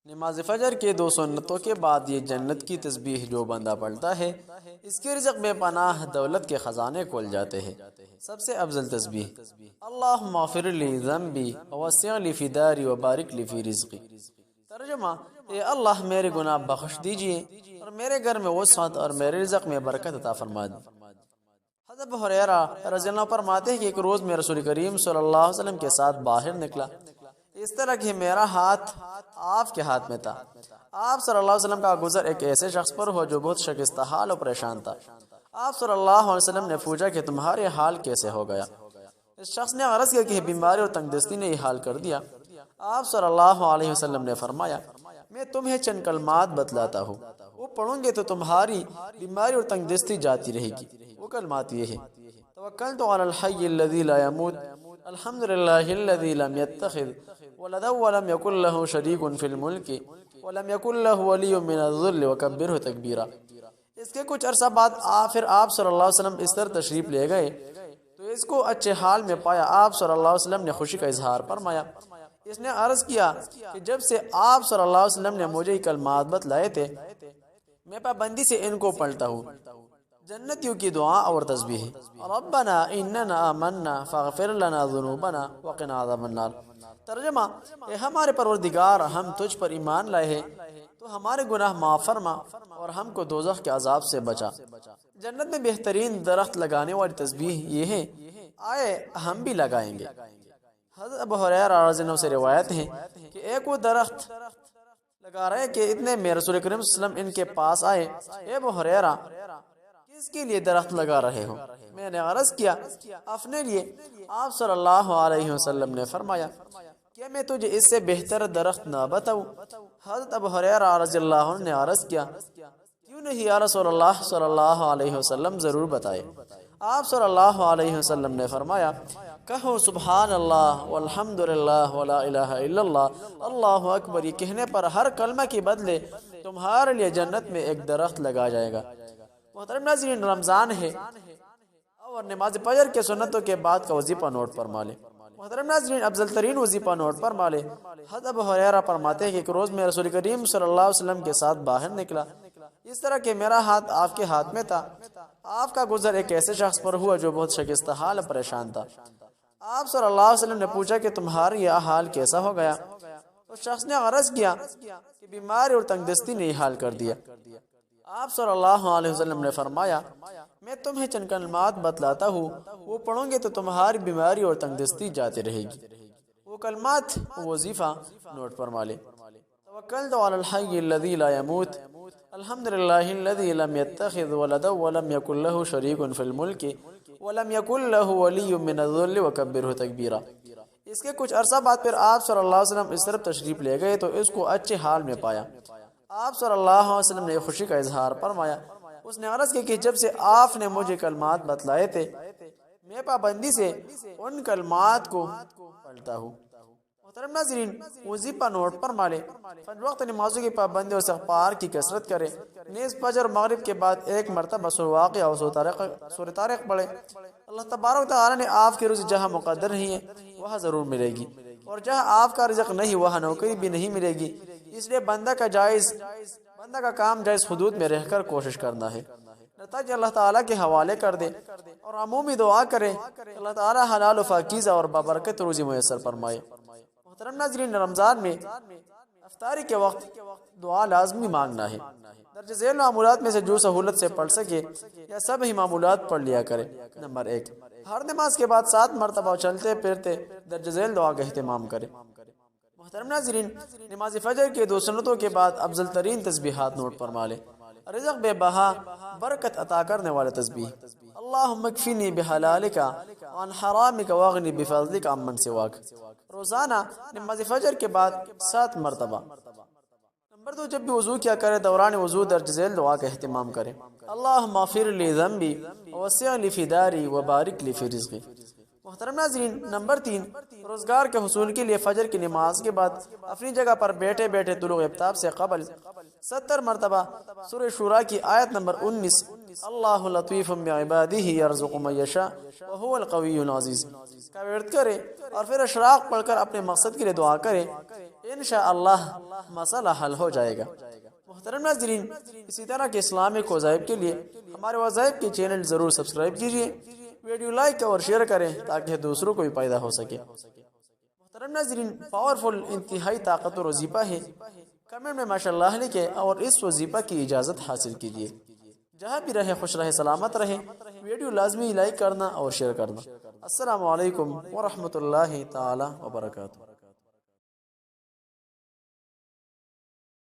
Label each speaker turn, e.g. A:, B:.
A: نماز فجر کے 2 سنتوں کے بعد یہ جنت کی تسبیح جو بندہ پڑھتا ہے اس کے رزق بے پناہ دولت کے خزانے کھول جاتے ہیں۔ سب سے افضل تسبیح اللہم اغفر لی ذنبی ووسع لی فی داری وبارک لی فی رزقی۔ ترجمہ: اے اللہ میرے گناہ بخش دیجئے اور میرے گھر میں وسعت اور میرے رزق میں برکت عطا فرما دی۔ حضرت ابو ہریرہ رضی اللہ عنہ فرماتے ہیں کہ ایک روز میں رسول کریم صلی اللہ علیہ وسلم کے ساتھ باہر نکلا، اس طرح کہ میرا ہاتھ آپ کے ہاتھ میں تھا۔ آپ صلی اللہ علیہ وسلم کا گزر ایک ایسے شخص پر ہو جو بہت شکستہ حال اور پریشان تھا۔ آپ صلی اللہ علیہ وسلم نے پوچھا کہ تمہارے حال کیسے ہو گیا؟ اس شخص نے عرض کیا کہ بیماری اور تنگ دستی نے یہ حال کر دیا۔ آپ صلی اللہ علیہ وسلم نے فرمایا میں تمہیں چند کلمات بتلاتا ہوں، وہ پڑھوں گے تو تمہاری بیماری اور تنگ دستی جاتی رہے گی۔ وہ کلمات یہ ہیں: توکلت علی الحی الذی لا یموت، الحمدللہ الذی لم یتخذ ولدا ولم یکن له شریک فی الملک ولم یکن له ولی من الذل وکبرہ تکبیرا۔ اس کے کچھ عرصہ بعد پھر آپ صلی اللہ علیہ وسلم اس طرح تشریف لے گئے تو اس کو اچھے حال میں پایا۔ آپ صلی اللہ علیہ وسلم نے خوشی کا اظہار فرمایا۔ اس نے عرض کیا کہ جب سے آپ صلی اللہ علیہ وسلم نے مجھے یہ کلمات بتلائے تھے میں پابندی سے ان کو پڑھتا ہوں۔ جنتیوں کی دعا اور تسبیح: ربنا اننا آمنا فاغفر لنا ذنوبنا وقنا عذاب النار۔ ترجمہ: اے ہمارے پروردگار، ہم تجھ پر ایمان لائے ہیں تو ہمارے گناہ معاف فرما اور ہم کو دوزخ کے عذاب سے بچا۔ جنت میں بہترین درخت لگانے والی تسبیح یہ ہے، آئے ہم بھی لگائیں گے۔ حضرت ابو ہریرہ رضی اللہ عنہ سے روایت ہے کہ ایک وہ درخت لگا رہے کہ اتنے میں رسول کریم صلی اللہ علیہ وسلم ان کے پاس آئے۔ اے ابو ہریرہ، کس کے لیے درخت لگا رہے ہو؟ میں نے عرض کیا اپنے لیے۔ آپ صلی اللہ علیہ وسلم نے فرمایا کیا میں تجھے اس سے بہتر درخت نہ بتاؤں؟ حضرت ابو ہریرہ رضی اللہ عنہ نے عرض کیا کیوں نہیں یا رسول اللہ صلی اللہ علیہ وسلم، ضرور بتائے۔ آپ صلی اللہ علیہ وسلم نے فرمایا کہو سبحان اللہ والحمدللہ ولا الہ الا اللہ اللہ اکبر، یہ کہنے پر ہر کلمہ کے بدلے تمہارے لیے جنت میں ایک درخت لگا جائے گا۔ محترم ناظرین، رمضان ہے اور نماز فجر کے سنتوں کے بعد کا وظیفہ نوٹ فرما لیں۔ محترم ناظرین، افضل ترین وظیفہ نوٹ فرما لیں۔ حضرت ابو ہریرہ فرماتے ہیں کہ ایک روز میں رسول کریم صلی اللہ علیہ وسلم کے ساتھ باہر نکلا، اس طرح کہ میرا ہاتھ آپ کے ہاتھ میں تھا۔ آپ کا گزر ایک ایسے شخص پر ہوا جو بہت شکستہ حال اور پریشان تھا۔ آپ صلی اللہ علیہ وسلم نے پوچھا کہ تمہارا یہ حال کیسا ہو گیا؟ اس شخص نے عرض کیا کہ بیماری اور تنگ دستی نے یہ حال کر دیا۔ آپ صلی اللہ علیہ وسلم نے فرمایا میں تمہیں چند کلمات بتلاتا ہوں، وہ پڑھوں گے تو تمہاری بیماری اور تنگ دستی جاتی رہے گی۔ وہ کلمات وظیفہ نوٹ فرما لیں: توکلت علی الحی الذی لا یموت، الحمدللہ الذی لم یتخذ ولدا ولم یکن له شریک فی الملک ولم یکن له ولی من الذل وکبرہ تکبیرا۔ اس کے کچھ عرصہ بعد پھر آپ صلی اللہ علیہ وسلم اس طرف تشریف لے گئے تو اس کو اچھے حال میں پایا۔ آپ صلی اللہ علیہ وسلم نے خوشی کا اظہار فرمایا۔ اس نے عرض کی کہ جب سے آپ نے مجھے کلمات بتلائے تھے میں پابندی سے ان کلمات کو پڑھتا ہوں۔ محترم ناظرین، وظیفہ نوٹ فرما لیں: فجر وقت نمازوں کی پابندی اور استغفار کی کثرت کریں۔ نیز فجر اور مغرب کے بعد ایک مرتبہ سورہ واقعہ اور سورہ طارق پڑھیں۔ اللہ تبارک و تعالیٰ نے آپ کی روزی جہاں مقدر نہیں ہے وہاں ضرور ملے گی، اور جہاں آپ کا رزق نہیں وہاں نوکری بھی نہیں ملے گی۔ اس لیے بندہ کا کام جائز حدود میں رہ کر کوشش کرنا ہے۔ نتائج اللہ تعالیٰ کے حوالے کر دے اور عمومی دعا کرے اللہ تعالیٰ حلال و پاکیزہ اور بابرکت روزی میسر فرمائے۔ محترم ناظرین، رمضان میں افطاری کے وقت دعا لازمی مانگنا ہے۔ درج ذیل معمولات میں سے جو سہولت سے پڑھ سکے یا سب ہی معمولات پڑھ لیا کرے۔ نمبر 1، ہر نماز کے بعد 7 مرتبہ چلتے پھرتے درج ذیل دعا کا اہتمام کرے۔ محترم ناظرین، نماز فجر کے 2 سنتوں کے بعد افضل ترین تسبیحات نوٹ فرما لیں۔ رزق بے بہا برکت عطا کرنے والا تسبیح: اللہم اکفنی بحلالک وعن حرامک واغنی بفضلک عمن سواک۔ روزانہ نماز فجر کے بعد 7 مرتبہ۔ نمبر 2، جب بھی وضو کیا کرے دوران وضو درج ذیل دعا کا اہتمام کرے: اللہم اغفر لی ذنبی ووسع لی فی داری وبارک لی فی رزقی۔ محترم ناظرین، نمبر 3، روزگار کے حصول کے لیے فجر کی نماز کے بعد اپنی جگہ پر بیٹھے بیٹھے طلوع آفتاب سے قبل 70 مرتبہ سورہ شورى کی آیت نمبر 19 اللہ لطیف بعبادہ یرزق من یشاء وهو القوی العزیز کا ورد کرے اور پھر اشراق پڑھ کر اپنے مقصد کے لیے دعا کرے: انشاءاللہ مسئلہ حل ہو جائے گا۔ محترم ناظرین، اسی طرح کے اسلامک وظائف کے لیے ہمارے وظائف کے چینل ضرور سبسکرائب کیجیے، ویڈیو لائک اور شیئر کریں تاکہ دوسروں کو بھی فائدہ ہو سکے۔ محترم ناظرین، پاورفل انتہائی طاقتور وظیفہ ہے، کمنٹ میں ماشاءاللہ لکھیں اور اس وظیفہ کی اجازت حاصل کیجیے۔ جہاں بھی رہے خوش رہے سلامت رہے، ویڈیو لازمی لائک کرنا اور شیئر کرنا۔ السلام علیکم ورحمۃ اللہ تعالی وبرکاتہ۔